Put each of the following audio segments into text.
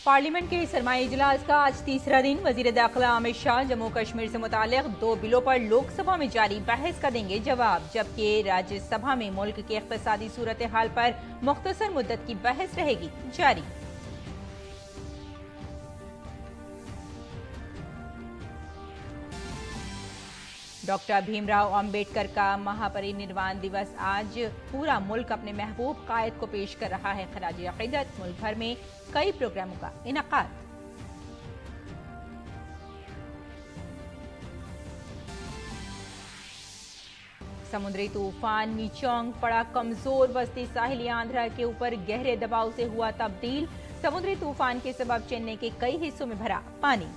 Parliament के सरमाई इजलास का आज तीसरा दिन। वजीर दाखिला अमित शाह जम्मू कश्मीर से मुतालिक 2 बिलों पर लोकसभा में जारी बहस का देंगे जवाब, जबकि राज्यसभा में मुल्क की इक़्तिसादी सूरत हाल पर मुख्तसर मुद्दत की बहस रहेगी जारी। डॉक्टर भीमराव अंबेडकर का महापरिनिर्वाण दिवस आज पूरा मुल्क अपने महबूब कायद को पेश कर रहा है खराज अक़ीदत। मुल्क भर में कई प्रोग्रामों का इनेकाद। समुद्री तूफान मीचोंग पड़ा कमजोर, वस्ती साहिली आंध्रा के ऊपर गहरे दबाव से हुआ तब्दील। समुद्री तूफान के सबब चेन्नई के कई हिस्सों में भरा पानी।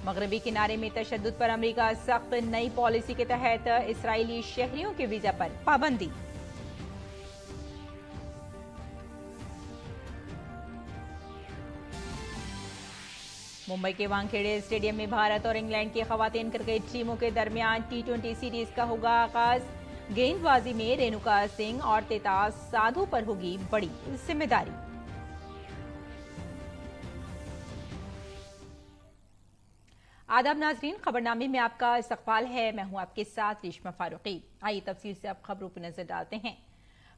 मगरबी किनारे में तशद्दुद पर अमेरिका सख्त, नई पॉलिसी के तहत इसराइली शहरियों के वीजा पर पाबंदी। मुंबई के वानखेड़े स्टेडियम में भारत और इंग्लैंड की खवातीन क्रिकेट टीमों के दरमियान T20 सीरीज का होगा आगाज। गेंदबाजी में रेणुका सिंह और तेताज साधु पर होगी बड़ी जिम्मेदारी। आदाब नाजरीन, खबरनामे में आपका इस्तकबाल है। मैं हूं आपके साथ रेशमा फारूकी। आइए तफसील से आप खबरों पर नजर डालते हैं।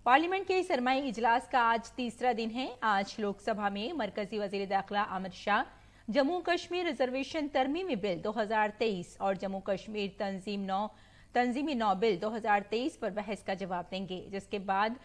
पार्लियामेंट के सरमाई इजलास का आज तीसरा दिन है। आज लोकसभा में मरकजी वजीर दाखिला अमित शाह जम्मू कश्मीर रिजर्वेशन तरमीमी बिल 2023 और जम्मू कश्मीर तंजीमी नौ बिल 2023 पर बहस का जवाब देंगे, जिसके बाद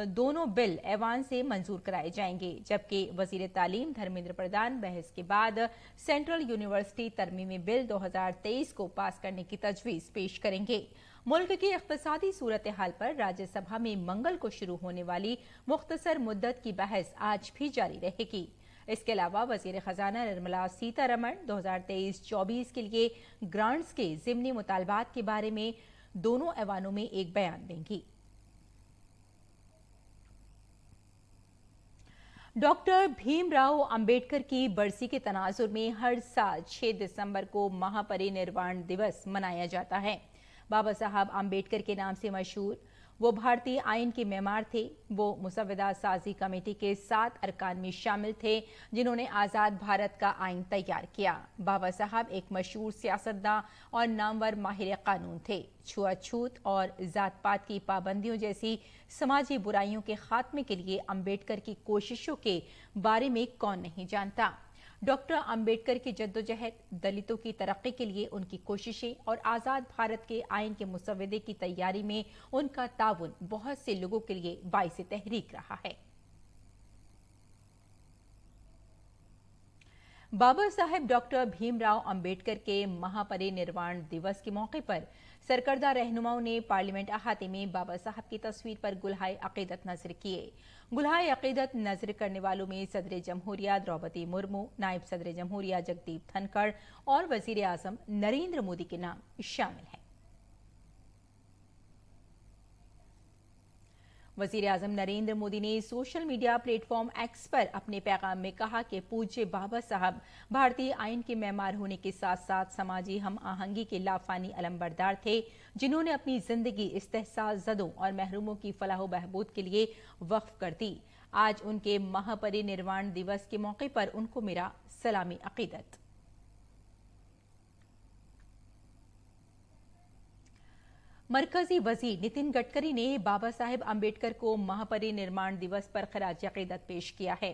दोनों बिल ऐवान से मंजूर कराए जाएंगे। जबकि वजीर तालीम धर्मेंद्र प्रधान बहस के बाद सेंट्रल यूनिवर्सिटी तरमीमी बिल 2023 को पास करने की तजवीज पेश करेंगे। मुल्क की इक़्तिसादी सूरत हाल पर राज्यसभा में मंगल को शुरू होने वाली मुख्तसर मुद्दत की बहस आज भी जारी रहेगी। इसके अलावा वजीर खजाना निर्मला सीतारमण 2023-24 के लिए ग्रांट्स के ज़िमनी मुतालबात के बारे में दोनों ऐवानों में एक बयान देंगी। डॉक्टर भीमराव अंबेडकर की बरसी के तनाजुर में हर साल 6 दिसंबर को महापरिनिर्वाण दिवस मनाया जाता है। बाबा साहब अंबेडकर के नाम से मशहूर वो भारतीय आइन के मेमार थे। वो मुसव्वदा साजी कमेटी के 7 अरकान में शामिल थे जिन्होंने आज़ाद भारत का आइन तैयार किया। बाबा साहब एक मशहूर सियासतदान और नामवर माहिर कानून थे। छुआछूत और जात पात की पाबंदियों जैसी समाजी बुराइयों के खात्मे के लिए अंबेडकर की कोशिशों के बारे में कौन नहीं जानता। डॉक्टर अंबेडकर की जद्दोजहद, दलितों की तरक्की के लिए उनकी कोशिशें और आज़ाद भारत के आइन के मुसव्वदे की तैयारी में उनका ताउन बहुत से लोगों के लिए बाइसे तहरीक रहा है। बाबा साहेब डॉक्टर भीमराव अंबेडकर के महापरिनिर्वाण दिवस के मौके पर सरकर्दा रहनुमाओं ने पार्लियामेंट अहाते में बाबा साहब की तस्वीर पर गुलहाए अकीदत नजर किए। गुलहाए अकीदत नजर करने वालों में सदर जमहूरिया द्रौपदी मुर्मू, नायब सदर जमहूरिया जगदीप धनखड़ और वजीर आजम नरेंद्र मोदी के नाम शामिल हैं। वजीर आजम नरेंद्र मोदी ने सोशल मीडिया प्लेटफॉर्म एक्स पर अपने पैगाम में कहा कि पूज्य बाबा साहब भारतीय आइन के मेमार होने के साथ साथ समाजी हम आहंगी के लाफानी अलंबरदार थे, जिन्होंने अपनी जिंदगी इस्तेहसाल ज़दों और महरूमों की फलाह बहबूद के लिए वक्फ कर दी। आज उनके महापरिनिर्वाण दिवस के मौके पर उनको मेरा सलामी अकीदत। मरकजी वजीर नितिन गडकरी ने बाबा साहेब अंबेडकर को महापरिनिर्वाण दिवस पर खराज अकीदत पेश किया है।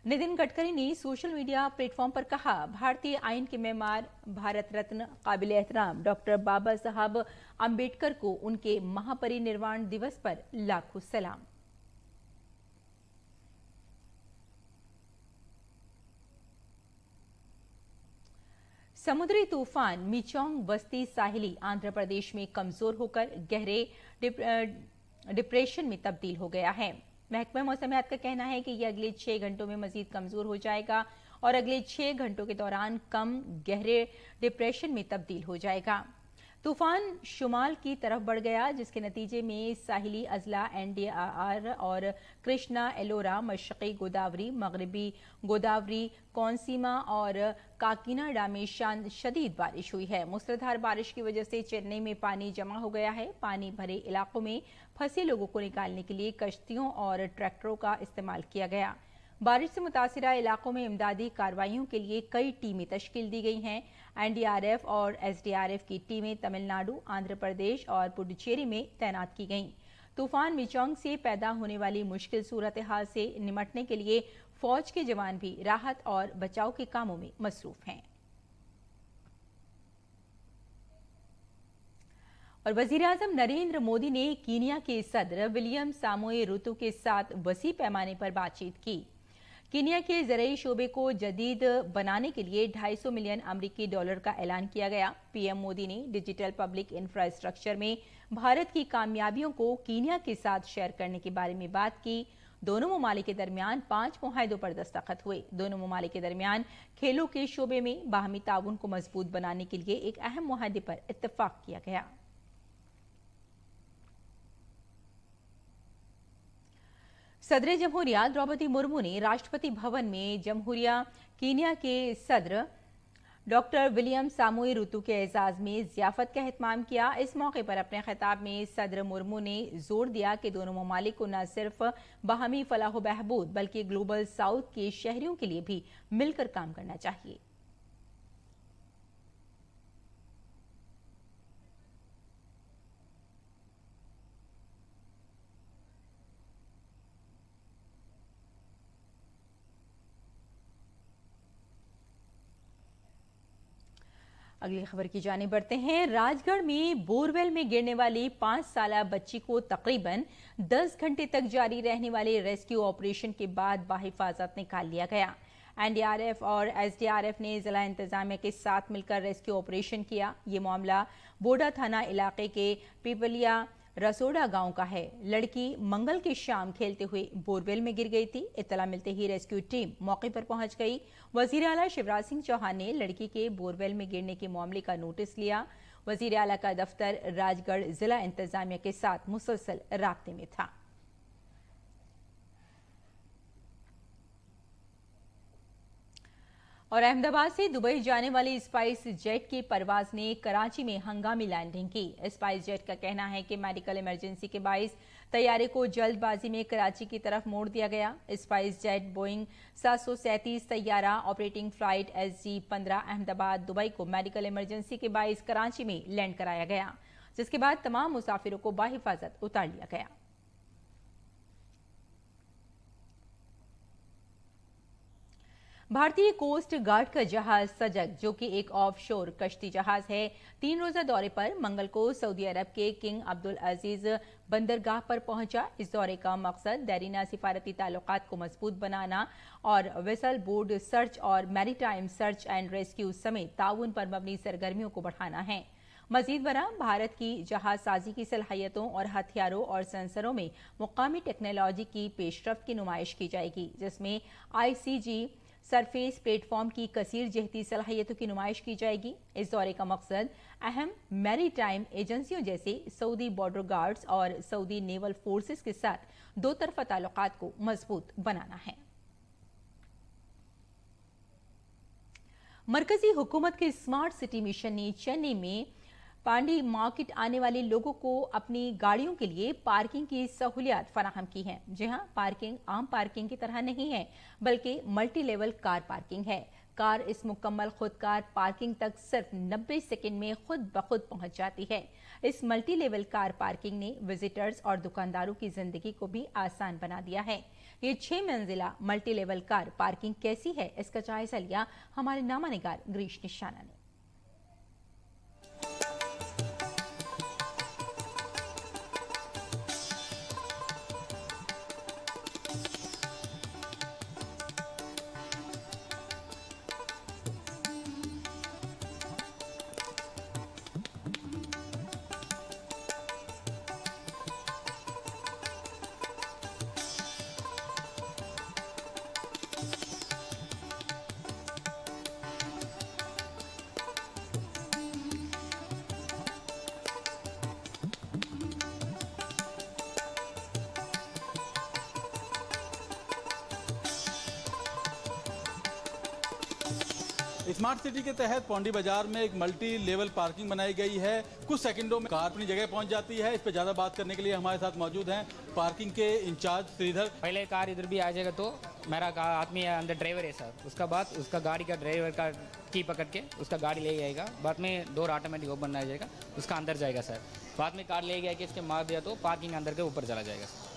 नितिन गडकरी ने सोशल मीडिया प्लेटफॉर्म पर कहा, भारतीय आइन के मेमार भारत रत्न काबिल एहतराम डॉक्टर बाबा साहब अंबेडकर को उनके महापरिनिर्वाण दिवस पर लाखों सलाम। समुद्री तूफान मीचोंग वस्ती साहिली आंध्र प्रदेश में कमजोर होकर गहरे डिप्रेशन में तब्दील हो गया है। महकमा मौसमियात का कहना है कि यह अगले 6 घंटों में मजीद कमजोर हो जाएगा और अगले 6 घंटों के दौरान कम गहरे डिप्रेशन में तब्दील हो जाएगा। तूफान शुमाल की तरफ बढ़ गया, जिसके नतीजे में साहिली अजला NDR और कृष्णा, एलोरा, मशरक़ी गोदावरी, मगरबी गोदावरी, कोनसीमा और काकीनाडा में शदीद बारिश हुई है। मूसलाधार बारिश की वजह से चेन्नई में पानी जमा हो गया है। पानी भरे इलाकों में फंसे लोगों को निकालने के लिए कश्तियों और ट्रैक्टरों का इस्तेमाल किया गया। बारिश से मुतासिरा इलाकों में इमदादी कार्रवाइयों के लिए कई टीमें तश्कील दी गई हैं। NDRF और SDRF की टीमें तमिलनाडु, आंध्र प्रदेश और पुडुचेरी में तैनात की गईं। तूफान मिचोंग से पैदा होने वाली मुश्किल सूरत हाल से निमटने के लिए फौज के जवान भी राहत और बचाव के कामों में मसरूफ हैं। और वज़ीर-ए-आज़म नरेंद्र मोदी ने कीनिया के सदर विलियम सामोए रूतो के साथ वसी पैमाने पर बातचीत की। कीनिया के ज़राई शोबे को जदीद बनाने के लिए $250 मिलियन अमरीकी डॉलर का ऐलान किया गया। PM मोदी ने डिजिटल पब्लिक इंफ्रास्ट्रक्चर में भारत की कामयाबियों को कीनिया के साथ शेयर करने के बारे में बात की। दोनों ममालिक के दरमियान 5 मुआहदों पर दस्तखत हुए। दोनों ममालिक के दरमियान खेलों के शोबे में बाहमी ताउन को मजबूत बनाने के लिए एक अहम मुआहदे पर इत्तफाक किया गया। सदर जमहूरिया द्रौपदी मुर्मू ने राष्ट्रपति भवन में जमहूरिया कीनिया के सदर डॉक्टर विलियम सामोए रूतो के एजाज में ज़ियाफत का एहतमाम किया। इस मौके पर अपने खिताब में सदर मुर्मू ने जोर दिया कि दोनों ममालिक को न सिर्फ बाहमी फलाह बहबूद बल्कि ग्लोबल साउथ के शहरियों के लिए भी मिलकर काम करना चाहिए। अगली खबर की जाने बढ़ते हैं। राजगढ़ में बोरवेल में गिरने वाली 5 साला बच्ची को तकरीबन 10 घंटे तक जारी रहने वाले रेस्क्यू ऑपरेशन के बाद बाहिफाजत निकाल लिया गया। NDRF और SDRF ने जिला इंतजामिया के साथ मिलकर रेस्क्यू ऑपरेशन किया। ये मामला बोडा थाना इलाके के पिपलिया रसोड़ा गांव का है। लड़की मंगल की शाम खेलते हुए बोरवेल में गिर गई थी। इत्तला मिलते ही रेस्क्यू टीम मौके पर पहुंच गई। वजीर आला शिवराज सिंह चौहान ने लड़की के बोरवेल में गिरने के मामले का नोटिस लिया। वजीर आला का दफ्तर राजगढ़ जिला इंतजामिया के साथ मुसलसल राब्ते में था। और अहमदाबाद से दुबई जाने वाली स्पाइस जेट की परवाज ने कराची में हंगामी लैंडिंग की। स्पाइस जेट का कहना है कि मेडिकल इमरजेंसी के बाइस तैयारे को जल्दबाजी में कराची की तरफ मोड़ दिया गया। स्पाइस जेट बोइंग 737 तैयारा operating flight SG-15 Ahmedabad Dubai को मेडिकल इमरजेंसी के बाइस कराची में लैंड कराया गया, जिसके बाद तमाम मुसाफिरों को बाहिफाजत उतार लिया गया। भारतीय कोस्ट गार्ड का जहाज सजग, जो कि एक ऑफशोर कश्ती जहाज है, 3 रोजा दौरे पर मंगल को सऊदी अरब के किंग अब्दुल अजीज बंदरगाह पर पहुंचा। इस दौरे का मकसद देरीना सिफारती ताल्लुकात को मजबूत बनाना और वेसल बोर्ड सर्च और मैरीटाइम सर्च एंड रेस्क्यू समेत ताउन पर मबनी सरगर्मियों को बढ़ाना है। मजीद बरा भारत की जहाज साजी की सलाहियतों और हथियारों और सेंसरों में मुकामी टेक्नोलॉजी की पेशरफ्त की नुमाइश की जाएगी, जिसमें ICG सरफेस प्लेटफॉर्म की कसीर जहती सलाहियतों की नुमाइश की जाएगी। इस दौरे का मकसद अहम मैरीटाइम एजेंसियों जैसे सऊदी बॉर्डर गार्ड्स और सऊदी नेवल फोर्सेस के साथ दो तरफा ताल्लुकात को मजबूत बनाना है। मरकजी हुकूमत के स्मार्ट सिटी मिशन ने चेन्नई में पांडी मार्केट आने वाले लोगों को अपनी गाड़ियों के लिए पार्किंग की सहूलियत फराहम की है। जी हां, पार्किंग आम पार्किंग की तरह नहीं है, बल्कि मल्टी लेवल कार पार्किंग है। कार इस मुकम्मल खुदकार पार्किंग तक सिर्फ 90 सेकंड में खुद ब खुद पहुंच जाती है। इस मल्टी लेवल कार पार्किंग ने विजिटर्स और दुकानदारों की जिंदगी को भी आसान बना दिया है। ये 6 मंजिला मल्टी लेवल कार पार्किंग कैसी है, इसका जायजा लिया हमारे नामानिगार ग्रीश निशाना ने। स्मार्ट सिटी के तहत पौंडी बाजार में एक मल्टी लेवल पार्किंग बनाई गई है। कुछ सेकंडों में कार अपनी जगह पहुंच जाती है। इस पर ज्यादा बात करने के लिए हमारे साथ मौजूद हैं पार्किंग के इंचार्ज श्रीधर। पहले कार इधर भी आ जाएगा तो मेरा आदमी अंदर ड्राइवर है सर, उसका बाद उसका गाड़ी का ड्राइवर का की पकड़ के उसका गाड़ी ले जाएगा, बाद में डोर ऑटोमेटिक ओपन आ जाएगा, उसका अंदर जाएगा सर। बाद में कार ले गया कि इसके मार दिया तो पार्किंग अंदर के ऊपर चला जाएगा सर।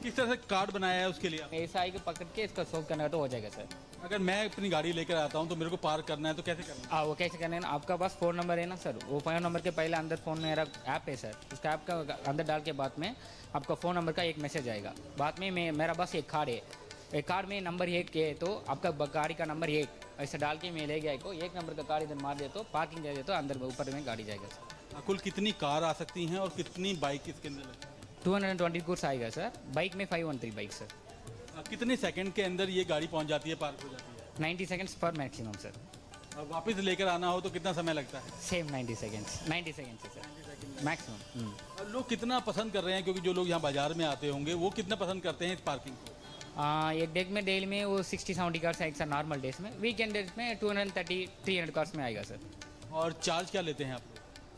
किस तरह से कार्ड बनाया है उसके लिए? ऐसा आई के पकड़ के इसका सॉल्व करना तो हो जाएगा सर। अगर मैं अपनी गाड़ी लेकर आता हूं तो मेरे को पार्क करना है तो कैसे करना है? वो कैसे करना है ना, आपका पास फ़ोन नंबर है ना सर, वो फ़ोन नंबर के पहले अंदर फ़ोन मेरा ऐप है सर, उसका ऐप का अंदर डाल के बाद में आपका फ़ोन नंबर का एक मैसेज आएगा। बाद में मेरा बस एक कार्ड है, एक कार्ड में नंबर 1 है तो आपका गाड़ी का नंबर 1 ऐसे डाल के मैं ले गया को 1 नंबर का कार्ड इधर मार दे तो पार्किंग दे तो अंदर ऊपर में गाड़ी जाएगा सर। कुल कितनी कार आ सकती हैं और कितनी बाइक इसके अंदर? 220 गुड्स आएगा सर, बाइक में 513 बाइक सर। कितने सेकंड के अंदर ये गाड़ी पहुंच जाती है, पार्क हो जाती है? 90 सेकंड्स पर मैक्सिमम सर। वापस लेकर आना हो तो कितना समय लगता है? सेम 90 सेकंड्स है सर मैक्सिमम। और लोग कितना पसंद कर रहे हैं, क्योंकि जो लोग यहाँ बाजार में आते होंगे वो कितना पसंद करते हैं इस पार्किंग को? एक डेज में डेली में वो 60-70 कार्स आएगा सर नॉर्मल डेज में, वीकेंड डेज में 230-300 कार्स में आएगा सर। और चार्ज क्या लेते हैं आप लोग?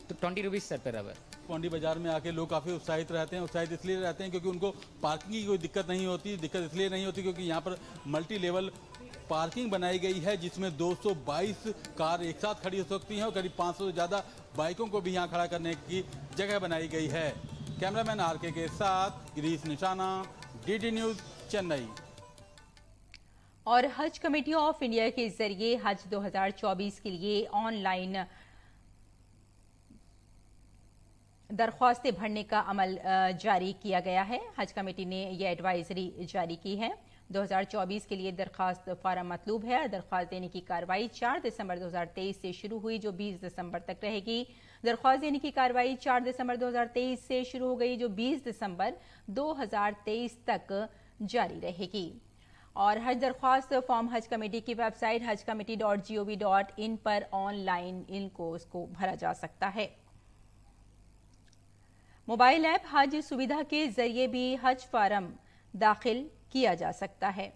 तो 20 rupees sir per hour. Pondy बाजार में आके लोग काफ़ी उत्साहित रहते हैं। उत्साहित इसलिए रहते हैं क्योंकि उनको पार्किंग की कोई दिक्कत नहीं होती। दिक्कत इसलिए नहीं होती क्योंकि यहाँ पर मल्टी लेवल पार्किंग बनाई गई है जिसमें 222 कार एक साथ खड़ी हो सकती हैं और करीब 500 से ज़्यादा बाइकों को भी यहाँ खड़ा करने की जगह बनाई गई है। कैमरामैन आरके के साथ गिरीश निशाना, DD न्यूज़, चेन्नई। और हज कमेटी ऑफ इंडिया के जरिए हज 2024 के लिए ऑनलाइन दरख्वास्तें भरने का अमल जारी किया गया है। हज कमेटी ने यह एडवाइजरी जारी की है। 2024 के लिए दरख्वास्त फार्म मतलूब है। दरख्वास्त देने की कार्रवाई 4 दिसंबर 2023 से शुरू हुई जो 20 दिसंबर तक रहेगी। दरख्वास्त देने की कार्रवाई 4 दिसंबर 2023 से शुरू हो गई जो 20 दिसंबर 2023 तक जारी रहेगी। और हज दरख्वास्त फॉर्म हज कमेटी की वेबसाइट hajcommittee.gov.in पर ऑनलाइन इसको भरा जा सकता है। मोबाइल ऐप हज सुविधा के जरिए भी हज फार्म दाखिल किया जा सकता है।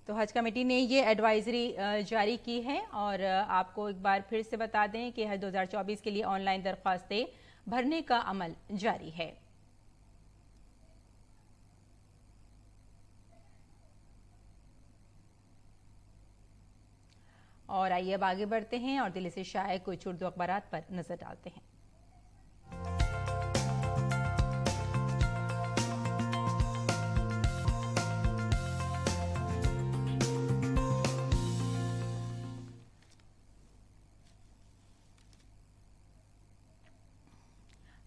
तो हज कमेटी ने ये एडवाइजरी जारी की है और आपको एक बार फिर से बता दें कि हज 2024 के लिए ऑनलाइन दरख्वास्तें भरने का अमल जारी है। और आइए अब आगे बढ़ते हैं और दिल्ली से शाया कुछ उर्दू अखबारात पर नजर डालते हैं।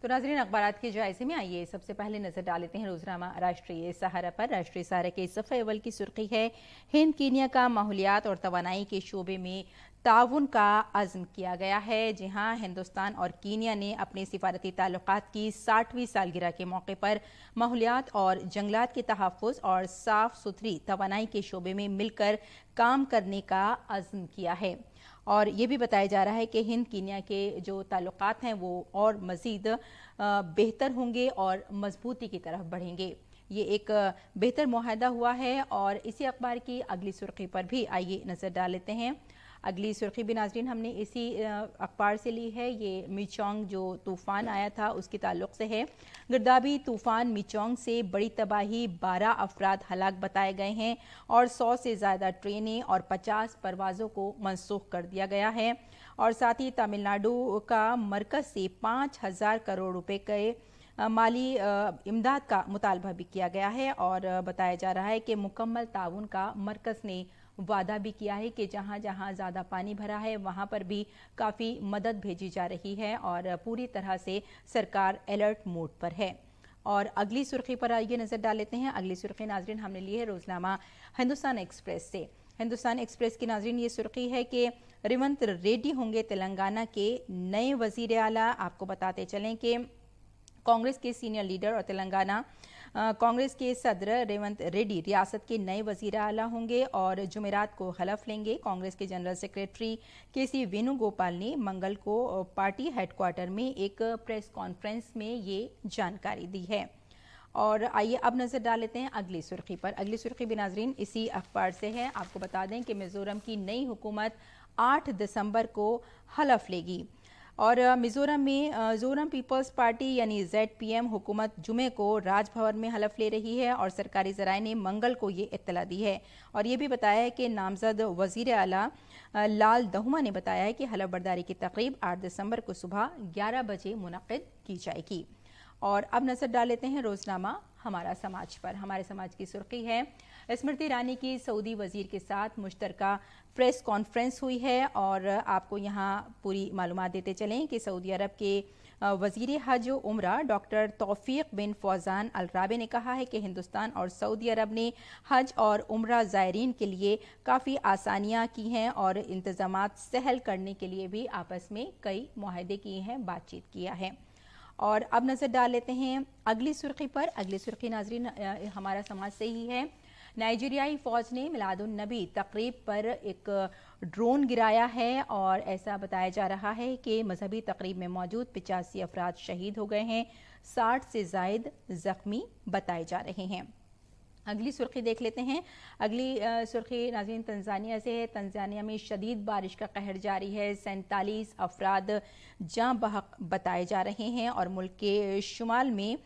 तो नाज़रीन अखबारात के जायजे में आइए सबसे पहले नजर डाल लेते हैं रोजनामा राष्ट्रीय सहारा पर। राष्ट्रीय सहारा के सफ़े अव्वल की सुर्खी है हिंद कीनिया का माहौलियात और तवानाई के शोबे में ताउन का अज़्म किया गया है। जी हाँ, हिंदुस्तान और कीनिया ने अपने सिफारती ताल्लुकात की 60वीं सालगिरह के मौके पर माहौलियात और जंगलात के तहफ़्फ़ुज़ और साफ़ सुथरी तवानाई के शोबे में मिलकर काम करने का अज़्म किया है। और ये भी बताया जा रहा है कि हिंद कीनिया के जो ताल्लुकात हैं वो और मज़ीद बेहतर होंगे और मजबूती की तरफ बढ़ेंगे। ये एक बेहतर मुआहदा हुआ है। और इसी अखबार की अगली सुर्खी पर भी आइए नज़र डाल लेते हैं। अगली सुर्खी भी नाज़रीन हमने इसी अखबार से ली है। ये मिचोंग जो तूफ़ान आया था उसके ताल्लुक़ से है। गिरदाबी तूफ़ान मिचोंग से बड़ी तबाही, 12 अफराद हलाक बताए गए हैं और 100 से ज़्यादा ट्रेनें और 50 परवाज़ों को मनसूख कर दिया गया है। और साथ ही तमिलनाडु का मरकज़ से 5,000 करोड़ रुपए के माली इमदाद का मुतालबा भी किया गया है। और बताया जा रहा है कि मुकम्मल ताउन का मरकज़ ने वादा भी किया है कि जहां जहां ज़्यादा पानी भरा है वहां पर भी काफ़ी मदद भेजी जा रही है और पूरी तरह से सरकार अलर्ट मोड पर है। और अगली सुर्खी पर आइए नज़र डाल लेते हैं। अगली सुर्खी नाजरीन हमने ली है रोजनामा हिंदुस्तान एक्सप्रेस से। हिंदुस्तान एक्सप्रेस की नाजरीन ये सुर्खी है कि रेवंत रेड्डी होंगे तेलंगाना के नए वजीर आला। आपको बताते चलें कि कांग्रेस के सीनियर लीडर और तेलंगाना कांग्रेस के सदर रेवंत रेड्डी रियासत के नए वजीर आला होंगे और जुमेरात को हलफ लेंगे। कांग्रेस के जनरल सेक्रेटरी केसी वेणुगोपाल ने मंगल को पार्टी हेडक्वार्टर में एक प्रेस कॉन्फ्रेंस में ये जानकारी दी है। और आइए अब नजर डाल लेते हैं अगली सुर्खी पर। अगली सुर्खी भी नाजरीन इसी अखबार से है। आपको बता दें कि मिजोरम की नई हुकूमत 8 दिसंबर को हलफ लेगी और मिजोरम में जोरम पीपल्स पार्टी यानी ZPM हुकूमत जुमे को राजभवन में हलफ ले रही है और सरकारी ज़राए ने मंगल को ये इत्तला दी है और ये भी बताया है कि नामजद वज़ीर आला लाल दहुमा ने बताया है कि हलफ बर्दारी की तकरीब 8 दिसंबर को सुबह 11 बजे मुनक्किद की जाएगी। और अब नजर डाल लेते हैं रोजनामा हमारा समाज पर। हमारे समाज की सुर्खी है स्मृति ईरानी की सऊदी वजीर के साथ मुश्तरका प्रेस कॉन्फ्रेंस हुई है और आपको यहाँ पूरी मालूमात देते चलें कि सऊदी अरब के वजीर हज उम्रा डॉक्टर तौफीक बिन फौजान अल राबे ने कहा है कि हिंदुस्तान और सऊदी अरब ने हज और उम्रा ज़ायरीन के लिए काफ़ी आसानियाँ की हैं और इंतज़ामात सहल करने के लिए भी आपस में कई मुआहदे किए हैं, बातचीत किया है। और अब नज़र डाल लेते हैं अगली सुर्खी पर। अगली सुर्खी नाजरीन हमारा समाज से ही है। नाइजीरियाई फौज ने मिलादुन नबी तकरीब पर एक ड्रोन गिराया है और ऐसा बताया जा रहा है कि मजहबी तकरीब में मौजूद 85 अफराद शहीद हो गए हैं, 60 से ज़ायद जख्मी बताए जा रहे हैं। अगली सुर्खी देख लेते हैं। अगली सुर्खी नाज़रीन तंजानिया से है। तंजानिया में शदीद बारिश का कहर जारी है, 47 अफराद जाँ बहक बताए जा रहे हैं और मुल्क के शुमाल में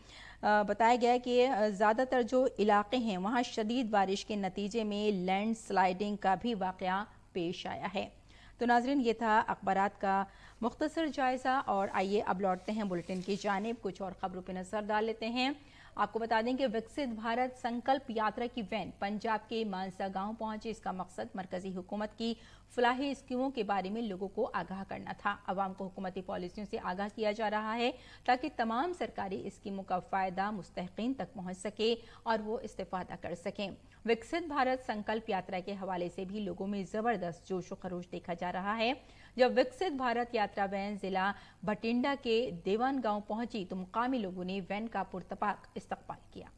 बताया गया है कि ज़्यादातर जो इलाके हैं वहाँ शदीद बारिश के नतीजे में लैंड स्लाइडिंग का भी वाक़या पेश आया है। तो नाज़रीन ये था अखबारात का मुख्तसर जायज़ा और आइए अब लौटते हैं बुलेटिन की जानिब। कुछ और खबरों पर नज़र डाल लेते हैं। आपको बता दें कि विकसित भारत संकल्प यात्रा की वैन पंजाब के मानसा गांव पहुंची। इसका मकसद मरकजी हुकूमत की फलाही स्कीमों के बारे में लोगों को आगाह करना था। अवाम को हुकूमती पॉलिसियों से आगाह किया जा रहा है ताकि तमाम सरकारी स्कीमों का फ़ायदा मुस्तहिकीन तक पहुंच सके और वो इस्तेफादा कर सकें। विकसित भारत संकल्प यात्रा के हवाले से भी लोगों में ज़बरदस्त जोश व खरोश देखा जा रहा है। जब विकसित भारत यात्रा वैन जिला भटिंडा के देवान गांव पहुंची तो मुकामी लोगों ने वैन का पुरतपाक इस्तकबाल किया।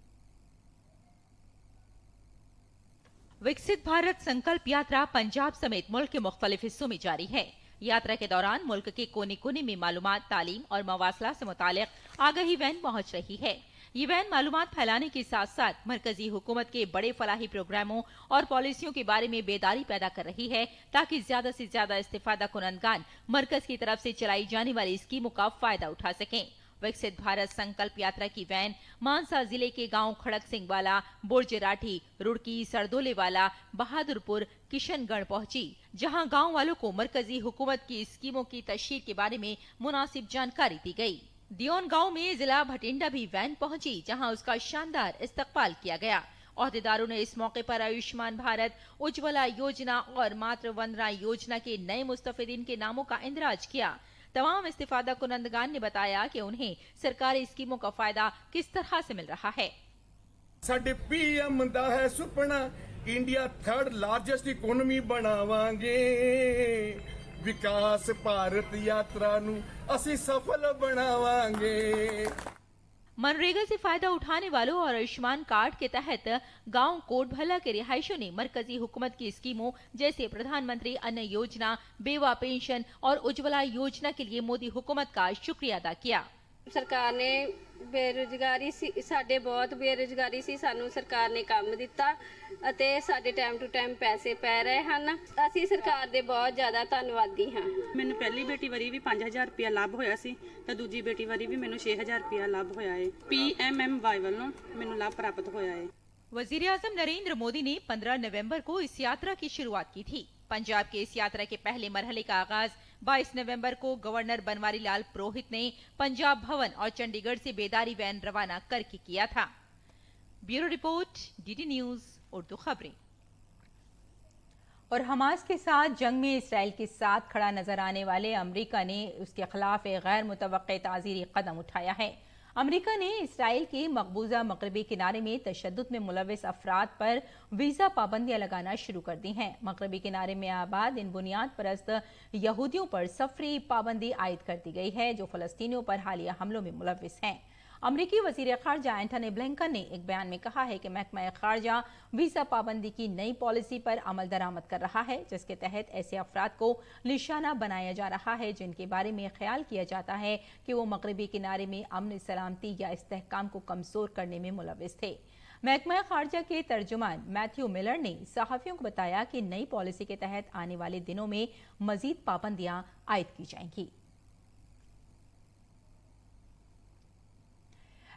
विकसित भारत संकल्प यात्रा पंजाब समेत मुल्क के मुख्तलिफ हिस्सों में जारी है। यात्रा के दौरान मुल्क के कोने कोने में मालूमात, तालीम और मवासला से मुतालिक आगाही वैन पहुंच रही है। ये वैन मालूमात फैलाने के साथ साथ मरकजी हुकूमत के बड़े फलाही प्रोग्रामों और पॉलिसियों के बारे में बेदारी पैदा कर रही है ताकि ज्यादा से ज्यादा इस्तेफादा कुनंदगान मरकज की तरफ से चलाई जाने वाली स्कीमों का फायदा उठा सकें। विकसित भारत संकल्प यात्रा की वैन मानसा जिले के गांव खड़क सिंह वाला, बुर्ज राठी, रुड़की, सरदोले वाला, बहादुरपुर, किशनगढ़ पहुंची, जहां गांव वालों को मरकजी हुकूमत की स्कीमों की तशहीर के बारे में मुनासिब जानकारी दी गई। दियोन गांव में जिला भटिंडा भी वैन पहुंची, जहां उसका शानदार इस्तकबाल किया गया। ओहदेदारों ने इस मौके पर आयुष्मान भारत, उज्ज्वला योजना और मातृ वंदना योजना के नए मुस्तफिदीन के नामों का इंदराज किया। तमाम इस्तिफादा कुनंदगान ने बताया कि उन्हें सरकारी स्कीमों का फायदा किस तरह से मिल रहा है। साडे पीएम दा है सुपना इंडिया 3rd लार्जेस्ट इकोनॉमी बनावांगे, विकास भारत यात्रा नू असी सफल बनावांगे। मनरेगा से फायदा उठाने वालों और आयुष्मान कार्ड के तहत गांव कोटभला के रिहायशियों ने मरकजी हुकूमत की स्कीमों जैसे प्रधानमंत्री अन्न योजना, बेवा पेंशन और उज्ज्वला योजना के लिए मोदी हुकूमत का शुक्रिया अदा किया। सरकार ने बेरोजगारी साडे बहुत बेरोजगारी सी, सानू सरकार ने काम दिता ਅਤੇ ਸਾਡੇ ਟਾਈਮ ਟੂ ਟਾਈਮ ਪੈਸੇ ਪੈ ਰਹੇ ਹਨ। ਅਸੀਂ ਸਰਕਾਰ ਦੇ ਬਹੁਤ ਜ਼ਿਆਦਾ ਧੰਨਵਾਦੀ ਹਾਂ। ਮੈਨੂੰ ਪਹਿਲੀ ਬੇਟੀ ਵਾਰੀ ਵੀ 5000 ਰੁਪਇਆ ਲਾਭ ਹੋਇਆ ਸੀ ਤੇ ਦੂਜੀ ਬੇਟੀ ਵਾਰੀ ਵੀ ਮੈਨੂੰ 6000 ਰੁਪਇਆ ਲਾਭ ਹੋਇਆ ਹੈ। PMMY ਵੱਲੋਂ ਮੈਨੂੰ ਲਾਭ ਪ੍ਰਾਪਤ ਹੋਇਆ ਹੈ। वजीर आजम नरेंद्र मोदी ने 15 नवंबर को इस यात्रा की शुरुआत की थी। पंजाब के इस यात्रा के पहले मरहले का आगाज 22 नवंबर को गवर्नर बनवारी लाल पुरोहित ने पंजाब भवन और चंडीगढ़ से बेदारी वैन रवाना करके किया था। Bureau report, DD news Urdu खबरें। और हमास के साथ जंग में इसराइल के साथ खड़ा नजर आने वाले अमेरिका ने उसके खिलाफ एक गैर मुतवक्के ताज़ीरी कदम उठाया है। अमेरिका ने इसराइल के मकबूजा मगरबी किनारे में तशद्दुद में मुलविस अफराद पर वीज़ा पाबंदियां लगाना शुरू कर दी हैं। मगरबी किनारे में आबाद इन बुनियाद परस्त यहूदियों पर सफरी पाबंदी आयद कर दी गई है जो फलस्तीनियों पर हालिया हमलों में मुलविस हैं। अमरीकी वज़ीर ख़ारजा एंटनी ब्लिंकन ने एक बयान में कहा है कि महकमा ख़ारजा वीज़ा पाबंदी की नई पॉलिसी पर अमल दरामद कर रहा है, जिसके तहत ऐसे अफराद को निशाना बनाया जा रहा है जिनके बारे में ख्याल किया जाता है कि वो मगरबी किनारे में अमन, सलामती या इस्तेहकाम को कमज़ोर करने में मुलव्विस थे। महकमा ख़ारजा के तर्जुमान मैथ्यू मिलर ने सहाफ़ियों को बताया कि नई पॉलिसी के तहत आने वाले दिनों में मज़ीद पाबंदियां आयद की जाएंगी।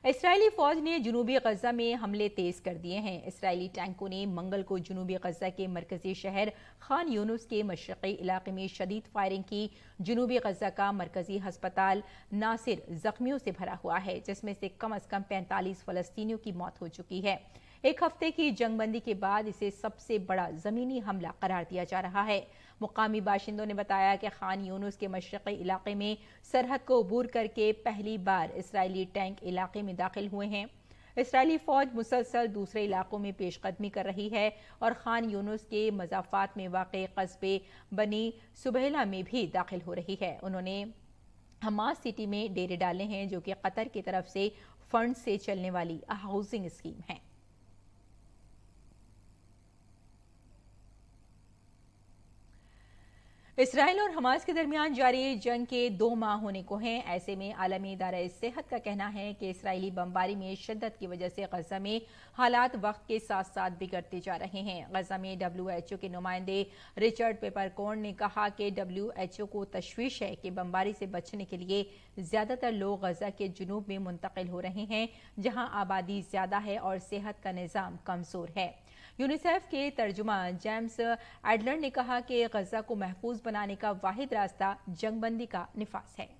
इसराइली फौज ने जनूबी गजा में हमले तेज कर दिए हैं। इसराइली टैंकों ने मंगल को जनूबी गजा के मरकजी शहर खान यूनुस के मशरक़ी इलाके में शदीद फायरिंग की। जनूबी गजा का मरकजी हस्पताल नासिर जख्मियों से भरा हुआ है, जिसमें से कम 45 फ़लस्तीनियों की मौत हो चुकी है। एक हफ्ते की जंगबंदी के बाद इसे सबसे बड़ा ज़मीनी हमला करार दिया जा रहा है। मुकामी बाशिंदों ने बताया कि खान यूनुस के मशरक़ी इलाके में सरहद को अबूर करके पहली बार इसराइली टैंक इलाके में दाखिल हुए हैं। इसराइली फौज मुसलसल दूसरे इलाकों में पेशकदमी कर रही है और खान यूनुस के मज़ाफ़ात में वाक़े कस्बे बनी सुबैला में भी दाखिल हो रही है। उन्होंने हमास सिटी में डेरे डाले हैं, जो कि कतर की तरफ से फंड से चलने वाली हाउसिंग स्कीम है। इसराइल और हमास के दरमियान जारी जंग के 2 माह होने को हैं। ऐसे में आलमी इदारा सेहत का कहना है कि इसराइली बमबारी में शिद्दत की वजह से गजा में हालात वक्त के साथ साथ बिगड़ते जा रहे हैं। गजा में WHO के नुमाइंदे रिचर्ड पेपरकॉर्न ने कहा कि WHO को तशवीश है कि बमबारी से बचने के लिए ज्यादातर लोग गजा के जुनूब में मुंतकिल हो रहे हैं, जहां आबादी ज्यादा है और सेहत का निज़ाम कमजोर है। यूनिसेफ के तर्जुमान जेम्स एडलर ने कहा कि गजा को महफूज बनाने का वाहिद रास्ता जंगबंदी का निफाज है।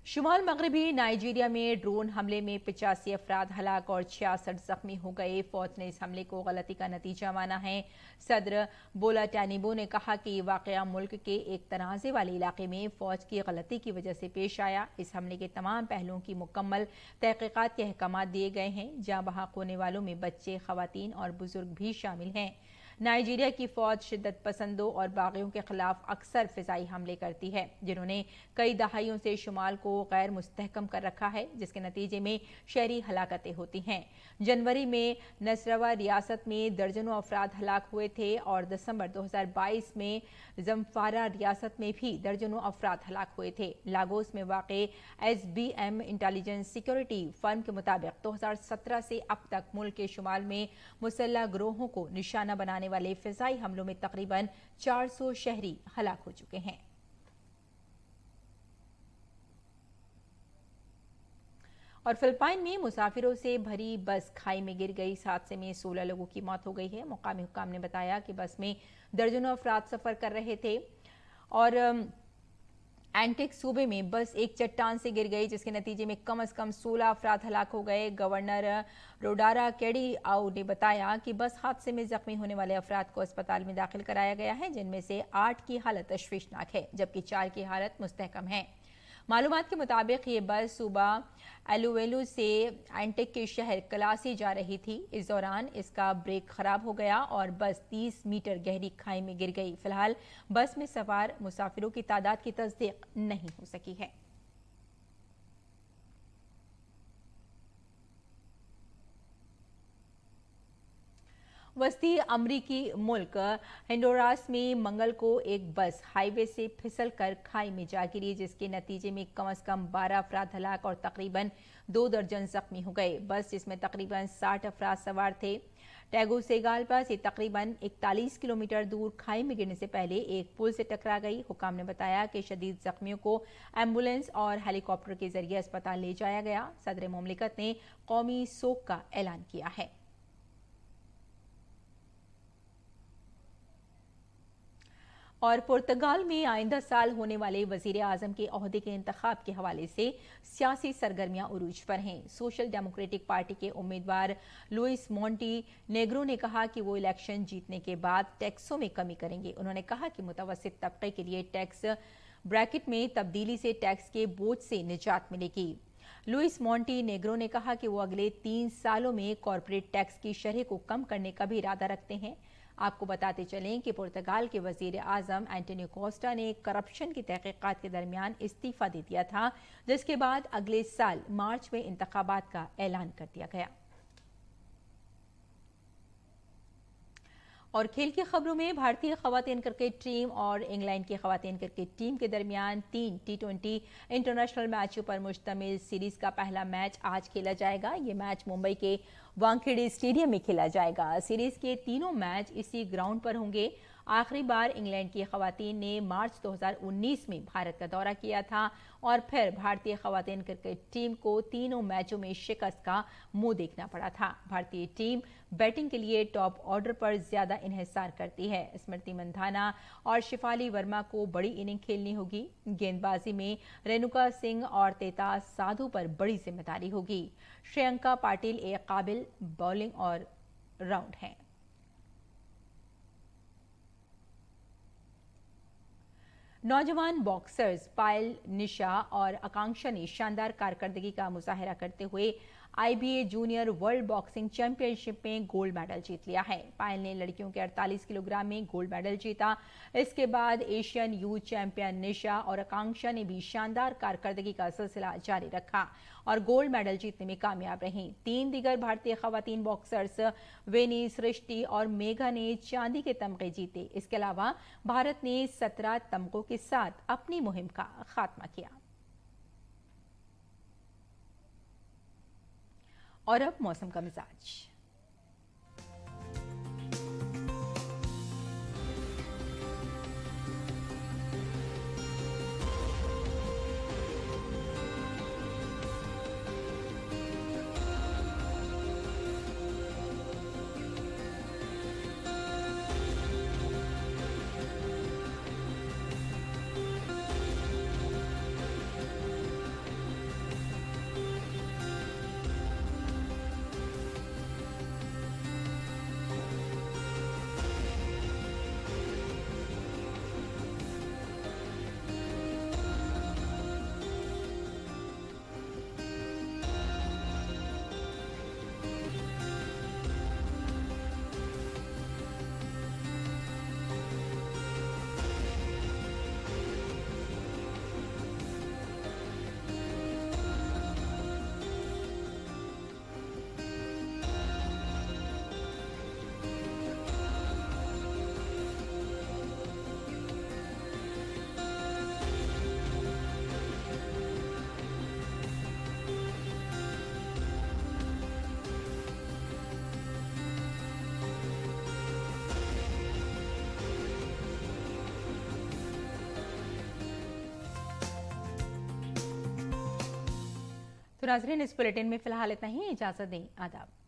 शुमाल मगरबी नाइजीरिया में ड्रोन हमले में 85 अफराद हलाक और 66 जख्मी हो गए। फौज ने इस हमले को गलती का नतीजा माना है। सदर बोला टानिबो ने कहा कि ये वाकया मुल्क के एक तनाज़े वाले इलाके में फौज की गलती की वजह से पेश आया। इस हमले के तमाम पहलुओं की मुकम्मल तहकीकात के अहकाम दिए गए हैं, जहाँ बहक होने वालों में बच्चे, खवातीन और बुजुर्ग भी शामिल हैं। नाइजीरिया की फौज शिद्दत पसंदों और बागियों के खिलाफ अक्सर फिजाई हमले करती है, जिन्होंने कई दहाइयों से शुमाल को गैर मुस्तहकम कर रखा है, जिसके नतीजे में शहरी हलाकतें होती हैं। जनवरी में नसरवा रियासत में दर्जनों अफराद हलाक हुए थे और दिसंबर 2022 में जमफारा रियासत में भी दर्जनों अफराद हलाक हुए थे। लागोस में वाक़े SBM इंटेलिजेंस सिक्योरिटी फर्म के मुताबिक 2017 से अब तक मुल्क के शुमाल में मुसल्लह गिरोहों को निशाना बनाने वाले फिजाई हमलों में तकरीबन 400 शहरी हलाक हो चुके हैं। और फिलिपाइन में मुसाफिरों से भरी बस खाई में गिर गई। इस हादसे में 16 लोगों की मौत हो गई है। मुकामी हुक्काम ने बताया कि बस में दर्जनों अफराद सफर कर रहे थे और एंटिक सूबे में बस एक चट्टान से गिर गई, जिसके नतीजे में कम से कम 16 अफराद हलाक हो गए। गवर्नर रोडारा केडी आउ ने बताया कि बस हादसे में जख्मी होने वाले अफराद को अस्पताल में दाखिल कराया गया है, जिनमें से 8 की हालत तशवीशनाक है, जबकि 4 की हालत मुस्तहकम है। मालूमात के मुताबिक ये बस सुबह एलुवेलू से एंटिक के शहर कलासी जा रही थी। इस दौरान इसका ब्रेक खराब हो गया और बस 30 मीटर गहरी खाई में गिर गई। फिलहाल बस में सवार मुसाफिरों की तादाद की तस्दीक नहीं हो सकी है। वस्ती अमरीकी मुल्क होंडुरास में मंगल को एक बस हाईवे से फिसल कर खाई में जा गिरी, जिसके नतीजे में कम से कम 12 अफराद हलाक और तकरीबन 2 दर्जन जख्मी हो गए। बस जिसमें तकरीबन 60 अफराद सवार थे, टैगोसेगाल्पा से तकरीबन 41 किलोमीटर दूर खाई में गिरने से पहले एक पुल से टकरा गई। हुकाम ने बताया कि शदीद जख्मियों को एम्बुलेंस और हेलीकॉप्टर के जरिए अस्पताल ले जाया गया। सदर मुमलिकत ने कौमी सोग का ऐलान किया है। और पुर्तगाल में आइंदा साल होने वाले वजीर आजम के ओहदे के इंतखाब के हवाले से सियासी सरगर्मियां उरूज पर हैं। सोशल डेमोक्रेटिक पार्टी के उम्मीदवार लुइस मोंटी नेग्रो ने कहा कि वो इलेक्शन जीतने के बाद टैक्सों में कमी करेंगे। उन्होंने कहा कि मुतवस्सित तबके के लिए टैक्स ब्रैकेट में तब्दीली से टैक्स के बोझ से निजात मिलेगी। लुइस मॉन्टी नेग्रो ने कहा कि वो अगले 3 सालों में कॉर्पोरेट टैक्स की शरह को कम करने का भी इरादा रखते हैं। आपको बताते चलें कि पुर्तगाल के वजीर आजम एंटोनियो कोस्टा ने करप्शन की तहकीकात के दरमियान इस्तीफा दे दिया था, जिसके बाद अगले साल मार्च में इंतखाबात का ऐलान कर दिया गया। और खेल की खबरों में भारतीय खवातीन क्रिकेट टीम और इंग्लैंड की खवातीन क्रिकेट टीम के दरमियान 3 T20 इंटरनेशनल मैचों पर मुश्तमिल सीरीज का पहला मैच आज खेला जाएगा। ये मैच मुंबई के वानखेड़े स्टेडियम में खेला जाएगा। सीरीज के तीनों मैच इसी ग्राउंड पर होंगे। आखिरी बार इंग्लैंड की खवातीन ने मार्च 2019 में भारत का दौरा किया था और फिर भारतीय खवातीन क्रिकेट टीम को तीनों मैचों में शिकस्त का मुंह देखना पड़ा था। भारतीय टीम बैटिंग के लिए टॉप ऑर्डर पर ज्यादा इन्हिसार करती है। स्मृति मंधाना और शिफाली वर्मा को बड़ी इनिंग खेलनी होगी। गेंदबाजी में रेणुका सिंह और तेताज साधु पर बड़ी जिम्मेदारी होगी। श्रेयंका पाटिल एक काबिल बॉलिंग और राउंड हैं। नौजवान बॉक्सर्स पायल, निशा और आकांक्षा ने शानदार कारकर्दगी का मुजाहरा करते हुए IBA junior world boxing championship में गोल्ड मेडल जीत लिया है। पायल ने लड़कियों के 48 किलोग्राम में गोल्ड मेडल जीता। इसके बाद एशियन यूथ चैंपियन निशा और आकांक्षा ने भी शानदार कारकर्दगी का सिलसिला जारी रखा और गोल्ड मेडल जीतने में कामयाब रहीं। 3 दीगर भारतीय खवातीन बॉक्सर्स वेनी, सृष्टि और मेघा ने चांदी के तमगे जीते। इसके अलावा भारत ने 17 तमगों के साथ अपनी मुहिम का खात्मा किया। और अब मौसम का मिजाज। तो नाज़रीन, इस बुलेटिन में फिलहाल इतना ही। इजाजत दें। आदाब।